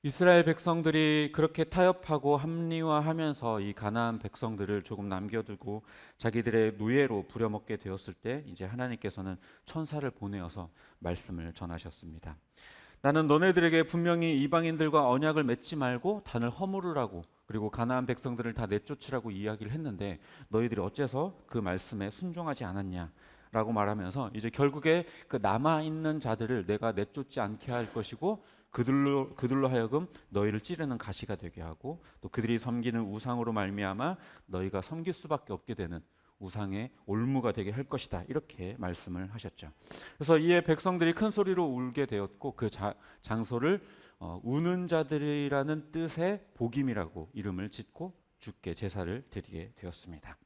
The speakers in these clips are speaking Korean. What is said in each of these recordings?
이스라엘 백성들이 그렇게 타협하고 합리화하면서 이 가나안 백성들을 조금 남겨두고 자기들의 노예로 부려먹게 되었을 때 이제 하나님께서는 천사를 보내어서 말씀을 전하셨습니다. 나는 너네들에게 분명히 이방인들과 언약을 맺지 말고 단을 허무르라고, 그리고 가나안 백성들을 다 내쫓으라고 이야기를 했는데 너희들이 어째서 그 말씀에 순종하지 않았냐 라고 말하면서 이제 결국에 그 남아있는 자들을 내가 내쫓지 않게 할 것이고, 그들로 하여금 너희를 찌르는 가시가 되게 하고, 또 그들이 섬기는 우상으로 말미암아 너희가 섬길 수밖에 없게 되는 우상의 올무가 되게 할 것이다, 이렇게 말씀을 하셨죠. 그래서 이에 백성들이 큰 소리로 울게 되었고, 그 장소를 우는 자들이라는 뜻의 복임이라고 이름을 짓고 주께 제사를 드리게 되었습니다.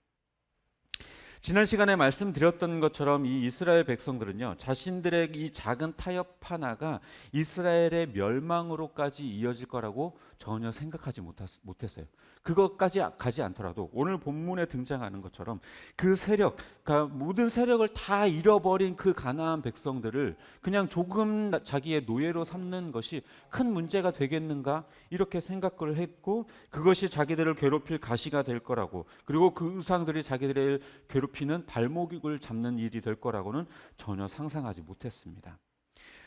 지난 시간에 말씀드렸던 것처럼 이 이스라엘 백성들은요, 자신들의 이 작은 타협 하나가 이스라엘의 멸망으로까지 이어질 거라고 전혀 생각하지 못했어요. 그것까지 가지 않더라도 오늘 본문에 등장하는 것처럼 그 세력, 그러니까 모든 세력을 다 잃어버린 그 가나안 백성들을 그냥 조금 자기의 노예로 삼는 것이 큰 문제가 되겠는가, 이렇게 생각을 했고, 그것이 자기들을 괴롭힐 가시가 될 거라고, 그리고 그 우상들이 자기들을 괴롭히는 발목을 잡는 일이 될 거라고는 전혀 상상하지 못했습니다.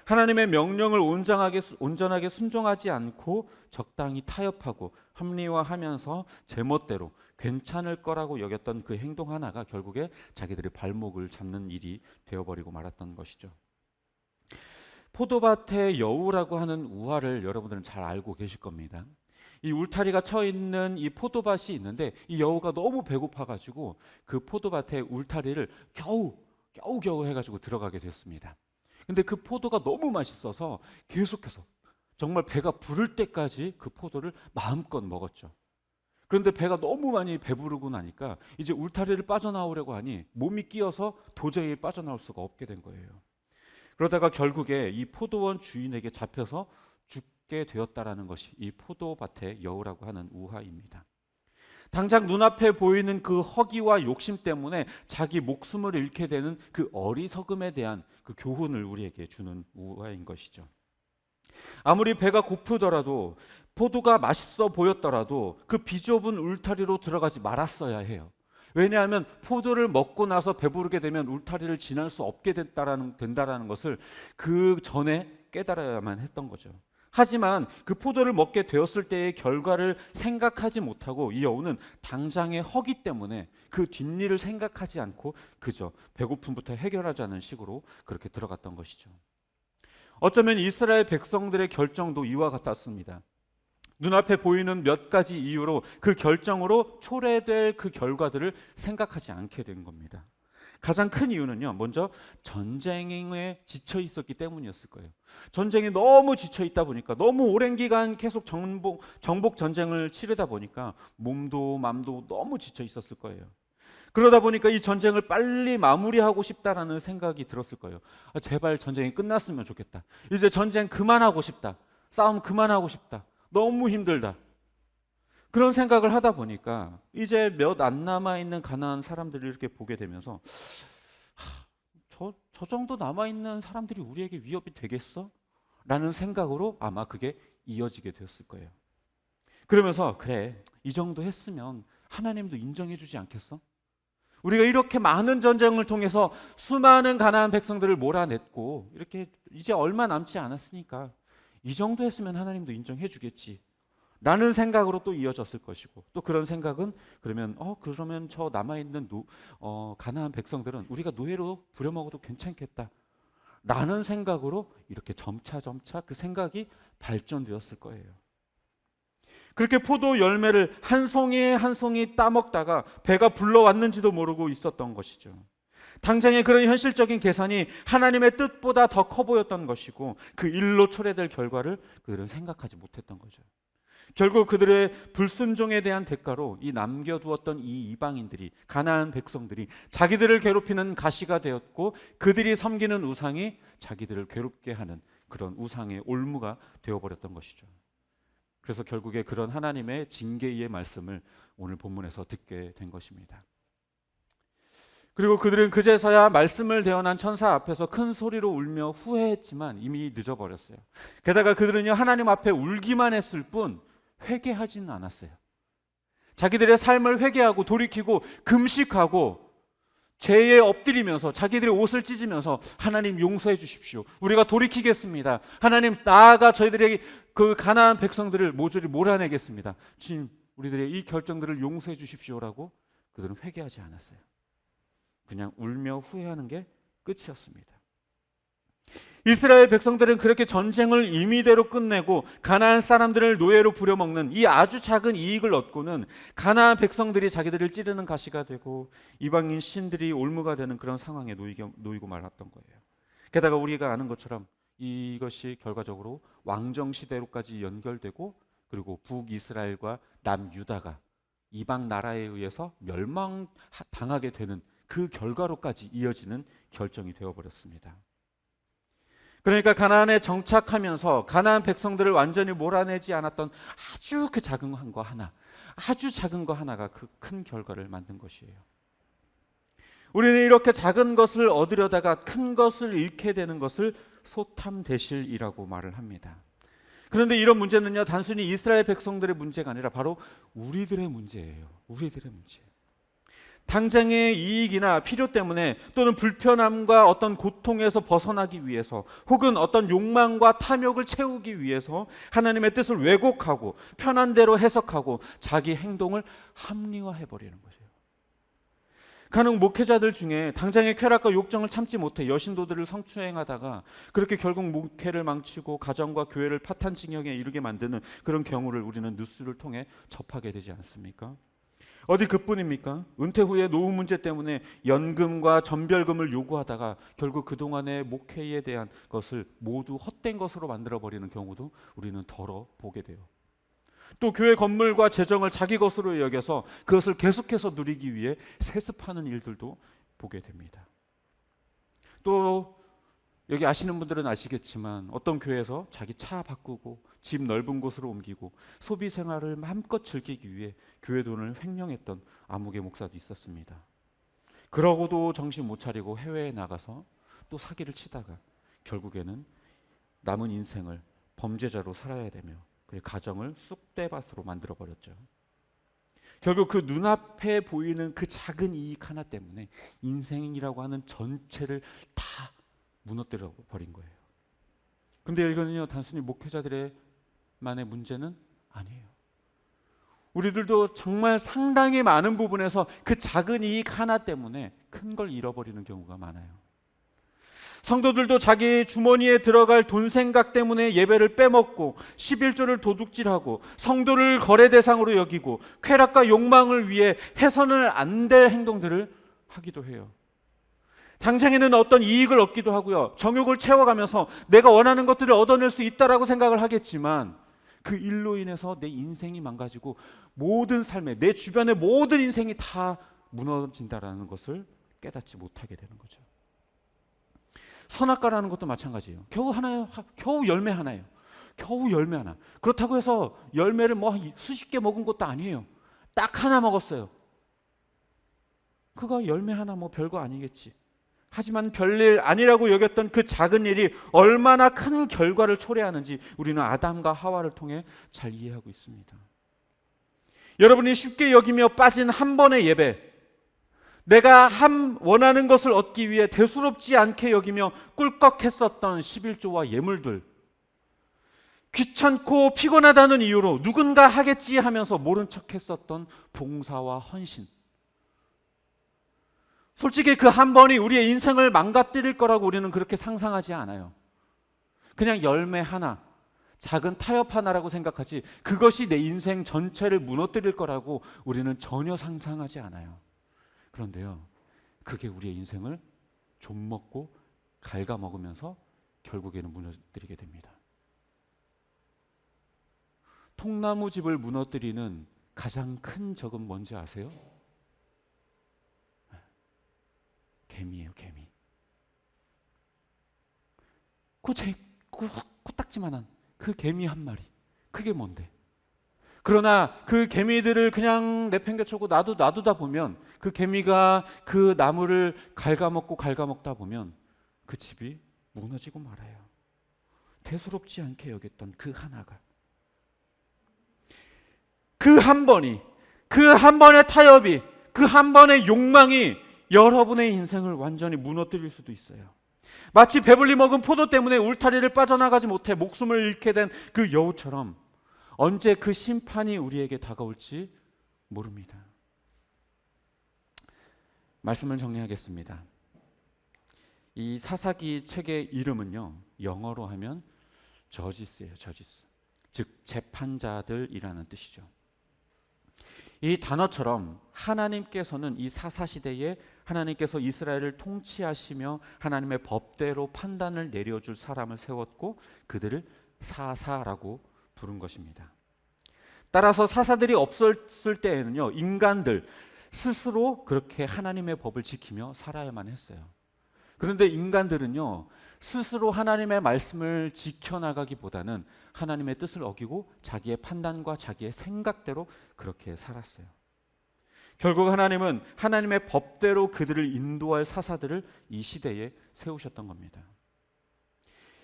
하나님의 명령을 온전하게 순종하지 않고 적당히 타협하고 합리화하면서 제멋대로 괜찮을 거라고 여겼던 그 행동 하나가 결국에 자기들의 발목을 잡는 일이 되어버리고 말았던 것이죠. 포도밭의 여우라고 하는 우화를 여러분들은 잘 알고 계실 겁니다. 이 울타리가 쳐 있는 이 포도밭이 있는데, 이 여우가 너무 배고파가지고 그 포도밭의 울타리를 겨우 해가지고 들어가게 됐습니다. 근데 그 포도가 너무 맛있어서 계속해서 정말 배가 부를 때까지 그 포도를 마음껏 먹었죠. 그런데 배가 너무 많이 배부르고 나니까 이제 울타리를 빠져나오려고 하니 몸이 끼어서 도저히 빠져나올 수가 없게 된 거예요. 그러다가 결국에 이 포도원 주인에게 잡혀서 죽게 되었다라는 것이 이 포도밭의 여우라고 하는 우화입니다. 당장 눈앞에 보이는 그 허기와 욕심 때문에 자기 목숨을 잃게 되는 그 어리석음에 대한 그 교훈을 우리에게 주는 우화인 것이죠. 아무리 배가 고프더라도, 포도가 맛있어 보였더라도 그 비좁은 울타리로 들어가지 말았어야 해요. 왜냐하면 포도를 먹고 나서 배부르게 되면 울타리를 지날 수 없게 된다라는 것을 그 전에 깨달아야만 했던 거죠. 하지만 그 포도를 먹게 되었을 때의 결과를 생각하지 못하고 이 여우는 당장의 허기 때문에 그 뒷일을 생각하지 않고 그저 배고픔부터 해결하자는 식으로 그렇게 들어갔던 것이죠. 어쩌면 이스라엘 백성들의 결정도 이와 같았습니다. 눈앞에 보이는 몇 가지 이유로 그 결정으로 초래될 그 결과들을 생각하지 않게 된 겁니다. 가장 큰 이유는요, 먼저 전쟁에 지쳐 있었기 때문이었을 거예요. 전쟁에 너무 지쳐 있다 보니까, 너무 오랜 기간 계속 정복 전쟁을 치르다 보니까 몸도 맘도 너무 지쳐 있었을 거예요. 그러다 보니까 이 전쟁을 빨리 마무리하고 싶다라는 생각이 들었을 거예요. 제발 전쟁이 끝났으면 좋겠다. 이제 전쟁 그만하고 싶다. 싸움 그만하고 싶다. 너무 힘들다. 그런 생각을 하다 보니까 이제 몇 안 남아 있는 가난한 사람들을 이렇게 보게 되면서, 저 정도 남아 있는 사람들이 우리에게 위협이 되겠어? 라는 생각으로 아마 그게 이어지게 되었을 거예요. 그러면서 그래, 이 정도 했으면 하나님도 인정해 주지 않겠어? 우리가 이렇게 많은 전쟁을 통해서 수많은 가나안 백성들을 몰아냈고 이렇게 이제 얼마 남지 않았으니까 이 정도 했으면 하나님도 인정해 주겠지 라는 생각으로 또 이어졌을 것이고, 또 그런 생각은 그러면 저 남아있는 가나안 백성들은 우리가 노예로 부려먹어도 괜찮겠다 라는 생각으로 이렇게 점차 그 생각이 발전되었을 거예요. 그렇게 포도 열매를 한 송이 한 송이 따먹다가 배가 불러왔는지도 모르고 있었던 것이죠. 당장의 그런 현실적인 계산이 하나님의 뜻보다 더 커 보였던 것이고, 그 일로 초래될 결과를 그들은 생각하지 못했던 거죠. 결국 그들의 불순종에 대한 대가로 이 남겨두었던 이 이방인들이, 가나안 백성들이 자기들을 괴롭히는 가시가 되었고, 그들이 섬기는 우상이 자기들을 괴롭게 하는 그런 우상의 올무가 되어버렸던 것이죠. 그래서 결국에 그런 하나님의 징계의 말씀을 오늘 본문에서 듣게 된 것입니다. 그리고 그들은 그제서야 말씀을 대언한 천사 앞에서 큰 소리로 울며 후회했지만 이미 늦어버렸어요. 게다가 그들은요, 하나님 앞에 울기만 했을 뿐 회개하지는 않았어요. 자기들의 삶을 회개하고 돌이키고 금식하고 죄에 엎드리면서 자기들의 옷을 찢으면서 하나님 용서해 주십시오. 우리가 돌이키겠습니다. 하나님 나아가 저희들에게 그 가나안 백성들을 모조리 몰아내겠습니다. 주님, 우리들의 이 결정들을 용서해 주십시오라고 그들은 회개하지 않았어요. 그냥 울며 후회하는 게 끝이었습니다. 이스라엘 백성들은 그렇게 전쟁을 임의대로 끝내고 가나안 사람들을 노예로 부려먹는 이 아주 작은 이익을 얻고는 가나안 백성들이 자기들을 찌르는 가시가 되고 이방인 신들이 올무가 되는 그런 상황에 놓이고 말았던 거예요. 게다가 우리가 아는 것처럼 이것이 결과적으로 왕정시대로까지 연결되고 그리고 북이스라엘과 남유다가 이방 나라에 의해서 멸망당하게 되는 그 결과로까지 이어지는 결정이 되어버렸습니다. 그러니까 가나안에 정착하면서 가나안 백성들을 완전히 몰아내지 않았던 아주 그 작은 거 하나, 아주 작은 거 하나가 그 큰 결과를 만든 것이에요. 우리는 이렇게 작은 것을 얻으려다가 큰 것을 잃게 되는 것을 소탐대실이라고 말을 합니다. 그런데 이런 문제는요, 단순히 이스라엘 백성들의 문제가 아니라 바로 우리들의 문제예요. 우리들의 문제. 당장의 이익이나 필요 때문에 또는 불편함과 어떤 고통에서 벗어나기 위해서 혹은 어떤 욕망과 탐욕을 채우기 위해서 하나님의 뜻을 왜곡하고 편한 대로 해석하고 자기 행동을 합리화해버리는 거죠. 간혹 목회자들 중에 당장의 쾌락과 욕정을 참지 못해 여신도들을 성추행하다가 그렇게 결국 목회를 망치고 가정과 교회를 파탄증역에 이르게 만드는 그런 경우를 우리는 뉴스를 통해 접하게 되지 않습니까? 어디 그뿐입니까? 은퇴 후에 노후 문제 때문에 연금과 전별금을 요구하다가 결국 그동안의 목회에 대한 것을 모두 헛된 것으로 만들어버리는 경우도 우리는 덜어 보게 돼요. 또 교회 건물과 재정을 자기 것으로 여겨서 그것을 계속해서 누리기 위해 세습하는 일들도 보게 됩니다. 또 여기 아시는 분들은 아시겠지만 어떤 교회에서 자기 차 바꾸고 집 넓은 곳으로 옮기고 소비 생활을 마음껏 즐기기 위해 교회 돈을 횡령했던 아무개 목사도 있었습니다. 그러고도 정신 못 차리고 해외에 나가서 또 사기를 치다가 결국에는 남은 인생을 범죄자로 살아야 되며 그 가정을 쑥대밭으로 만들어버렸죠. 결국 그 눈앞에 보이는 그 작은 이익 하나 때문에 인생이라고 하는 전체를 다 무너뜨려 버린 거예요. 근데 이거는요, 단순히 목회자들의 만의 문제는 아니에요. 우리들도 정말 상당히 많은 부분에서 그 작은 이익 하나 때문에 큰 걸 잃어버리는 경우가 많아요. 성도들도 자기 주머니에 들어갈 돈 생각 때문에 예배를 빼먹고 11조를 도둑질하고 성도를 거래 대상으로 여기고 쾌락과 욕망을 위해 해서는 안 될 행동들을 하기도 해요. 당장에는 어떤 이익을 얻기도 하고요. 정욕을 채워가면서 내가 원하는 것들을 얻어낼 수 있다라고 생각을 하겠지만 그 일로 인해서 내 인생이 망가지고 모든 삶에 내 주변의 모든 인생이 다 무너진다라는 것을 깨닫지 못하게 되는 거죠. 선악과라는 것도 마찬가지예요. 겨우 하나요. 겨우 열매 하나예요. 겨우 열매 하나. 그렇다고 해서 열매를 뭐 수십 개 먹은 것도 아니에요. 딱 하나 먹었어요. 그거 열매 하나 뭐 별거 아니겠지. 하지만 별일 아니라고 여겼던 그 작은 일이 얼마나 큰 결과를 초래하는지 우리는 아담과 하와를 통해 잘 이해하고 있습니다. 여러분이 쉽게 여기며 빠진 한 번의 예배, 내가 원하는 것을 얻기 위해 대수롭지 않게 여기며 꿀꺽했었던 11조와 예물들, 귀찮고 피곤하다는 이유로 누군가 하겠지 하면서 모른 척했었던 봉사와 헌신, 솔직히 그 한 번이 우리의 인생을 망가뜨릴 거라고 우리는 그렇게 상상하지 않아요. 그냥 열매 하나, 작은 타협 하나라고 생각하지 그것이 내 인생 전체를 무너뜨릴 거라고 우리는 전혀 상상하지 않아요. 그런데요, 그게 우리의 인생을 좀먹고 갉아먹으면서 결국에는 무너뜨리게 됩니다. 통나무 집을 무너뜨리는 가장 큰 적은 뭔지 아세요? 개미예요, 개미. 코딱지만한 그 개미 한 마리. 그게 뭔데? 그러나 그 개미들을 그냥 내팽개쳐고 놔두다 보면 그 개미가 그 나무를 갉아먹다 보면 그 집이 무너지고 말아요. 대수롭지 않게 여겼던 그 하나가, 그 한 번이, 그 한 번의 타협이, 그 한 번의 욕망이 여러분의 인생을 완전히 무너뜨릴 수도 있어요. 마치 배불리 먹은 포도 때문에 울타리를 빠져나가지 못해 목숨을 잃게 된 그 여우처럼 언제 그 심판이 우리에게 다가올지 모릅니다. 말씀을 정리하겠습니다. 이 사사기 책의 이름은요, 영어로 하면 저지스예요. 저지스. 즉 재판자들이라는 뜻이죠. 이 단어처럼 하나님께서는 이 사사시대에 하나님께서 이스라엘을 통치하시며 하나님의 법대로 판단을 내려줄 사람을 세웠고 그들을 사사라고 부른 것입니다. 따라서 사사들이 없었을 때에는요, 인간들 스스로 그렇게 하나님의 법을 지키며 살아야만 했어요. 그런데 인간들은요, 스스로 하나님의 말씀을 지켜나가기보다는 하나님의 뜻을 어기고 자기의 판단과 자기의 생각대로 그렇게 살았어요. 결국 하나님은 하나님의 법대로 그들을 인도할 사사들을 이 시대에 세우셨던 겁니다.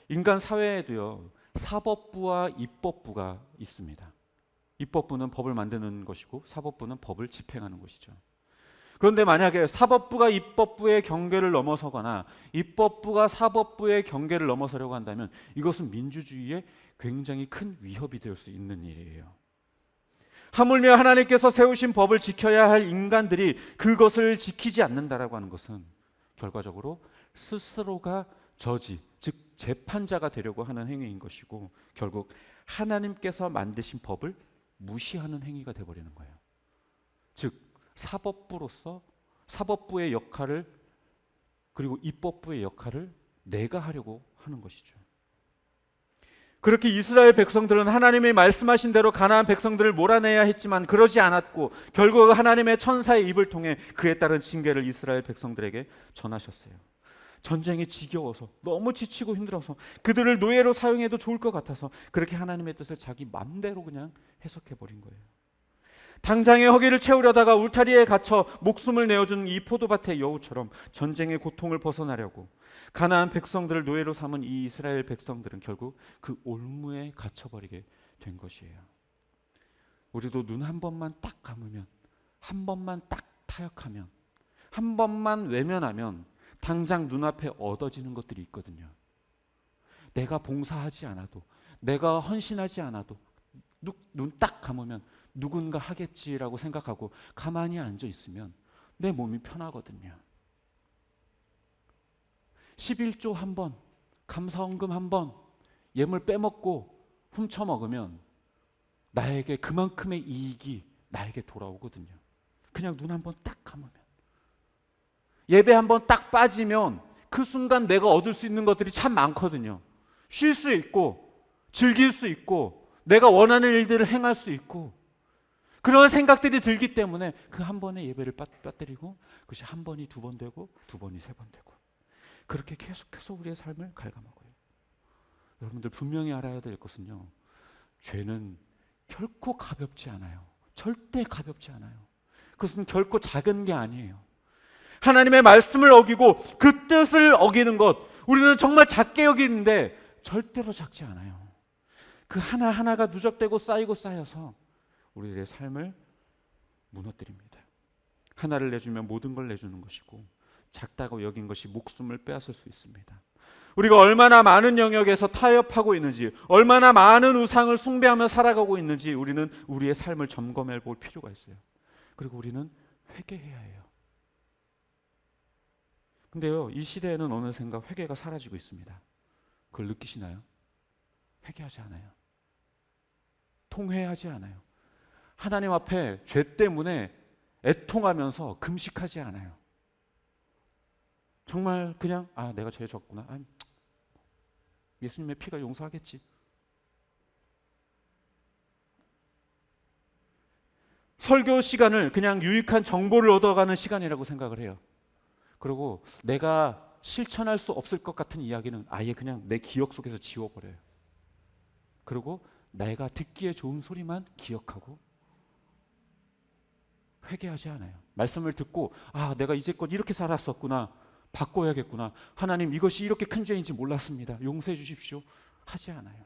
인간 사회에도요, 사법부와 입법부가 있습니다. 입법부는 법을 만드는 것이고 사법부는 법을 집행하는 것이죠. 그런데 만약에 사법부가 입법부의 경계를 넘어서거나 입법부가 사법부의 경계를 넘어서려고 한다면 이것은 민주주의에 굉장히 큰 위협이 될 수 있는 일이에요. 하물며 하나님께서 세우신 법을 지켜야 할 인간들이 그것을 지키지 않는다라고 하는 것은 결과적으로 스스로가 저지, 즉 재판자가 되려고 하는 행위인 것이고 결국 하나님께서 만드신 법을 무시하는 행위가 되어버리는 거예요. 즉 사법부로서 사법부의 역할을 그리고 입법부의 역할을 내가 하려고 하는 것이죠. 그렇게 이스라엘 백성들은 하나님이 말씀하신 대로 가나안 백성들을 몰아내야 했지만 그러지 않았고 결국 하나님의 천사의 입을 통해 그에 따른 징계를 이스라엘 백성들에게 전하셨어요. 전쟁이 지겨워서 너무 지치고 힘들어서 그들을 노예로 사용해도 좋을 것 같아서 그렇게 하나님의 뜻을 자기 맘대로 그냥 해석해버린 거예요. 당장의 허기를 채우려다가 울타리에 갇혀 목숨을 내어준 이 포도밭의 여우처럼 전쟁의 고통을 벗어나려고 가나안 백성들을 노예로 삼은 이 이스라엘 백성들은 결국 그 올무에 갇혀버리게 된 것이에요. 우리도 눈 한 번만 딱 감으면, 한 번만 딱 타협하면, 한 번만 외면하면 당장 눈앞에 얻어지는 것들이 있거든요. 내가 봉사하지 않아도, 내가 헌신하지 않아도 눈 딱 감으면 누군가 하겠지라고 생각하고 가만히 앉아 있으면 내 몸이 편하거든요. 11조 한 번, 감사헌금 한 번, 예물 빼먹고 훔쳐먹으면 나에게 그만큼의 이익이 나에게 돌아오거든요. 그냥 눈 한 번 딱 감으면. 예배 한 번 딱 빠지면 그 순간 내가 얻을 수 있는 것들이 참 많거든요. 쉴 수 있고 즐길 수 있고 내가 원하는 일들을 행할 수 있고 그런 생각들이 들기 때문에 그 한 번의 예배를 빠뜨리고 그것이 한 번이 두 번 되고 두 번이 세 번 되고 그렇게 계속해서 우리의 삶을 갉아먹어요. 여러분들 분명히 알아야 될 것은요, 죄는 결코 가볍지 않아요. 절대 가볍지 않아요. 그것은 결코 작은 게 아니에요. 하나님의 말씀을 어기고 그 뜻을 어기는 것, 우리는 정말 작게 여기는데 절대로 작지 않아요. 그 하나하나가 누적되고 쌓이고 쌓여서 우리들의 삶을 무너뜨립니다. 하나를 내주면 모든 걸 내주는 것이고 작다고 여긴 것이 목숨을 빼앗을 수 있습니다. 우리가 얼마나 많은 영역에서 타협하고 있는지, 얼마나 많은 우상을 숭배하며 살아가고 있는지 우리는 우리의 삶을 점검해 볼 필요가 있어요. 그리고 우리는 회개해야 해요. 근데요, 이 시대에는 어느샌가 회개가 사라지고 있습니다. 그걸 느끼시나요? 회개하지 않아요. 통회하지 않아요. 하나님 앞에 죄 때문에 애통하면서 금식하지 않아요. 정말 그냥 내가 죄 졌구나. 예수님의 피가 용서하겠지. 설교 시간을 그냥 유익한 정보를 얻어가는 시간이라고 생각을 해요. 그리고 내가 실천할 수 없을 것 같은 이야기는 아예 그냥 내 기억 속에서 지워버려요. 그리고 내가 듣기에 좋은 소리만 기억하고 회개하지 않아요. 말씀을 듣고 내가 이제껏 이렇게 살았었구나. 바꿔야겠구나. 하나님, 이것이 이렇게 큰 죄인지 몰랐습니다. 용서해 주십시오. 하지 않아요.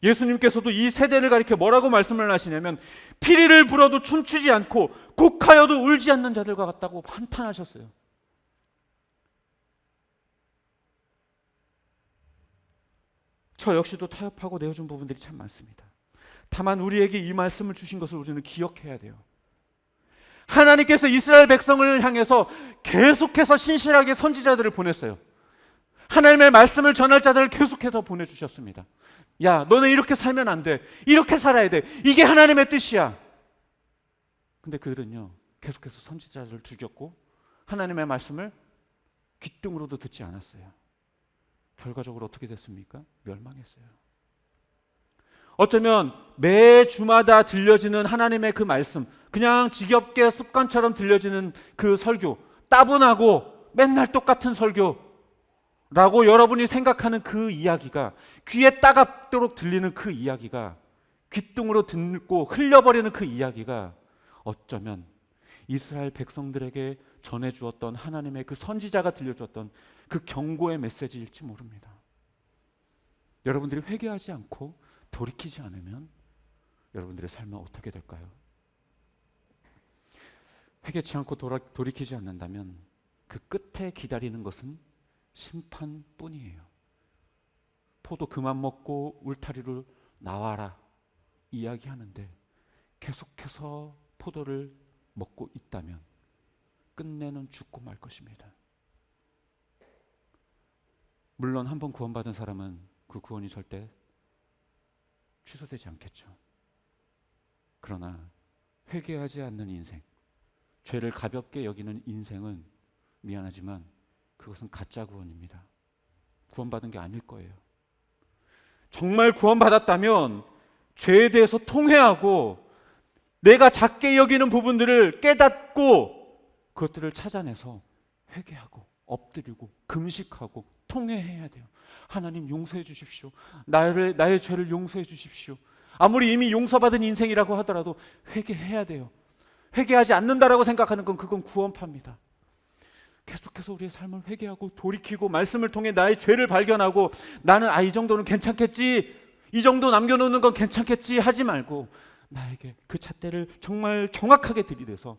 예수님께서도 이 세대를 가리켜 뭐라고 말씀을 하시냐면 피리를 불어도 춤추지 않고 곡하여도 울지 않는 자들과 같다고 한탄하셨어요. 저 역시도 타협하고 내어준 부분들이 참 많습니다. 다만 우리에게 이 말씀을 주신 것을 우리는 기억해야 돼요. 하나님께서 이스라엘 백성을 향해서 계속해서 신실하게 선지자들을 보냈어요. 하나님의 말씀을 전할 자들을 계속해서 보내주셨습니다. 야, 너네 이렇게 살면 안 돼. 이렇게 살아야 돼. 이게 하나님의 뜻이야. 근데 그들은요, 계속해서 선지자들을 죽였고 하나님의 말씀을 귓등으로도 듣지 않았어요. 결과적으로 어떻게 됐습니까? 멸망했어요. 어쩌면 매 주마다 들려지는 하나님의 그 말씀, 그냥 지겹게 습관처럼 들려지는 그 설교, 따분하고 맨날 똑같은 설교라고 여러분이 생각하는 그 이야기가, 귀에 따갑도록 들리는 그 이야기가, 귓등으로 듣고 흘려버리는 그 이야기가 어쩌면 이스라엘 백성들에게 전해주었던 하나님의 그 선지자가 들려주었던 그 경고의 메시지일지 모릅니다. 여러분들이 회개하지 않고 돌이키지 않으면 여러분들의 삶은 어떻게 될까요? 회개치 않고 돌이키지 않는다면 그 끝에 기다리는 것은 심판뿐이에요. 포도 그만 먹고 울타리로 나와라 이야기하는데 계속해서 포도를 먹고 있다면 끝내는 죽고 말 것입니다. 물론 한 번 구원받은 사람은 그 구원이 절대 취소되지 않겠죠. 그러나 회개하지 않는 인생, 죄를 가볍게 여기는 인생은 미안하지만 그것은 가짜 구원입니다. 구원받은 게 아닐 거예요. 정말 구원받았다면 죄에 대해서 통회하고 내가 작게 여기는 부분들을 깨닫고 그것들을 찾아내서 회개하고 엎드리고 금식하고 통회해야 돼요. 하나님 용서해 주십시오. 나의 죄를 용서해 주십시오. 아무리 이미 용서받은 인생이라고 하더라도 회개해야 돼요. 회개하지 않는다라고 생각하는 건 그건 구원파입니다. 계속해서 우리의 삶을 회개하고 돌이키고 말씀을 통해 나의 죄를 발견하고 나는 이 정도는 괜찮겠지, 이 정도 남겨놓는 건 괜찮겠지 하지 말고 나에게 그 잣대를 정말 정확하게 들이대서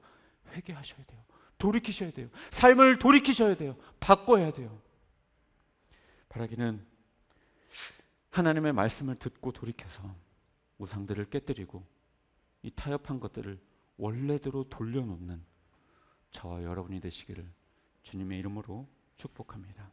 회개하셔야 돼요. 돌이키셔야 돼요. 삶을 돌이키셔야 돼요. 바꿔야 돼요. 바라기는 하나님의 말씀을 듣고 돌이켜서 우상들을 깨뜨리고 이 타협한 것들을 원래대로 돌려놓는 저와 여러분이 되시기를 주님의 이름으로 축복합니다.